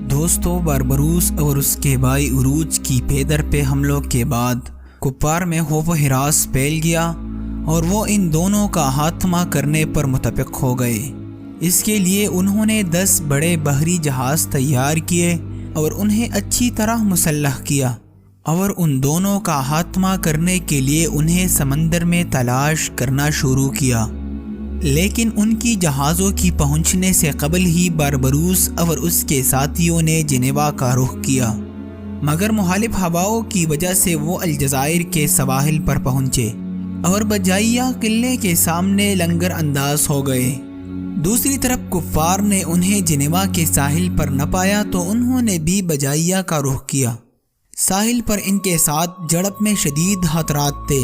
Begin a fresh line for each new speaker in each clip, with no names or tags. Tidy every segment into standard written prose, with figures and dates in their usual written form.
دوستو، بربروس اور اس کے بھائی عروج کی پیدر پہ حملوں کے بعد کفار میں خوف و ہراس پھیل گیا اور وہ ان دونوں کا خاتمہ کرنے پر متفق ہو گئے۔ اس کے لیے انہوں نے 10 بڑے بحری جہاز تیار کیے اور انہیں اچھی طرح مسلح کیا، اور ان دونوں کا خاتمہ کرنے کے لیے انہیں سمندر میں تلاش کرنا شروع کیا۔ لیکن ان کی جہازوں کی پہنچنے سے قبل ہی بربروس اور اس کے ساتھیوں نے جنیوا کا رخ کیا، مگر مخالف ہواؤں کی وجہ سے وہ الجزائر کے سواحل پر پہنچے اور بجائیہ قلعے کے سامنے لنگر انداز ہو گئے۔ دوسری طرف کفار نے انہیں جنیوا کے ساحل پر نہ پایا تو انہوں نے بھی بجائیہ کا رخ کیا۔ ساحل پر ان کے ساتھ جھڑپ میں شدید خطرات تھے،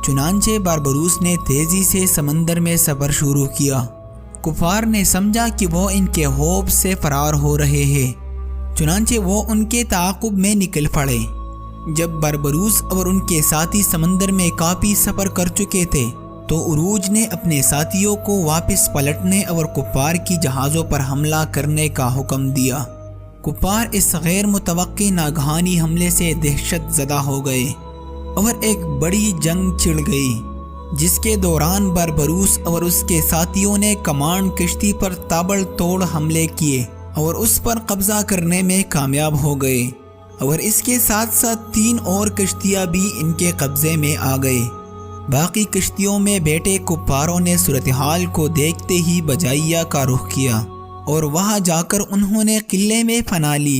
چنانچہ بربروس نے تیزی سے سمندر میں سفر شروع کیا۔ کفار نے سمجھا کہ وہ ان کے خوف سے فرار ہو رہے ہیں، چنانچہ وہ ان کے تعاقب میں نکل پڑے۔ جب بربروس اور ان کے ساتھی سمندر میں کافی سفر کر چکے تھے تو عروج نے اپنے ساتھیوں کو واپس پلٹنے اور کفار کی جہازوں پر حملہ کرنے کا حکم دیا۔ کفار اس غیر متوقع ناگہانی حملے سے دہشت زدہ ہو گئے اور ایک بڑی جنگ چھڑ گئی، جس کے دوران بربروس اور اس کے ساتھیوں نے کمانڈ کشتی پر تابڑ توڑ حملے کیے اور اس پر قبضہ کرنے میں کامیاب ہو گئے، اور اس کے ساتھ ساتھ 3 اور کشتیاں بھی ان کے قبضے میں آ گئے۔ باقی کشتیوں میں بیٹھے کفاروں نے صورتحال کو دیکھتے ہی بجائیہ کا رخ کیا اور وہاں جا کر انہوں نے قلعے میں پناہ لی۔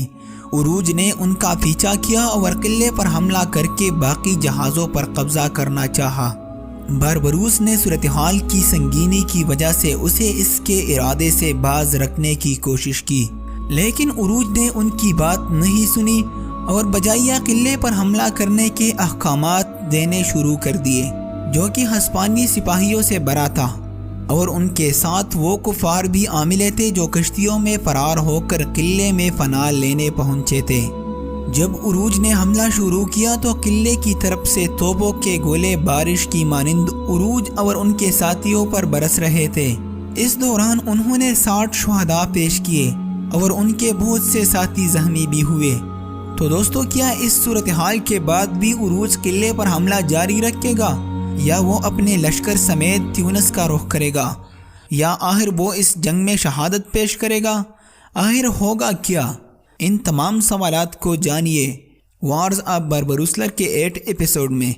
عروج نے ان کا پیچھا کیا اور قلعے پر حملہ کر کے باقی جہازوں پر قبضہ کرنا چاہا۔ بربروس نے صورتحال کی سنگینی کی وجہ سے اسے اس کے ارادے سے باز رکھنے کی کوشش کی، لیکن عروج نے ان کی بات نہیں سنی اور بجائیہ قلعے پر حملہ کرنے کے احکامات دینے شروع کر دیے، جو کہ ہسپانوی سپاہیوں سے برا تھا، اور ان کے ساتھ وہ کفار بھی عاملے تھے جو کشتیوں میں فرار ہو کر قلعے میں پناہ لینے پہنچے تھے۔ جب عروج نے حملہ شروع کیا تو قلعے کی طرف سے توپوں کے گولے بارش کی مانند عروج اور ان کے ساتھیوں پر برس رہے تھے۔ اس دوران انہوں نے 60 شہداء پیش کیے اور ان کے بہت سے ساتھی زخمی بھی ہوئے۔ تو دوستو، کیا اس صورتحال کے بعد بھی عروج قلعے پر حملہ جاری رکھے گا، یا وہ اپنے لشکر سمیت تیونس کا رخ کرے گا، یا آخر وہ اس جنگ میں شہادت پیش کرے گا؟ آخر ہوگا کیا؟ ان تمام سوالات کو جانیے وارز آف بربروسلر کے 8 ایپیسوڈ میں۔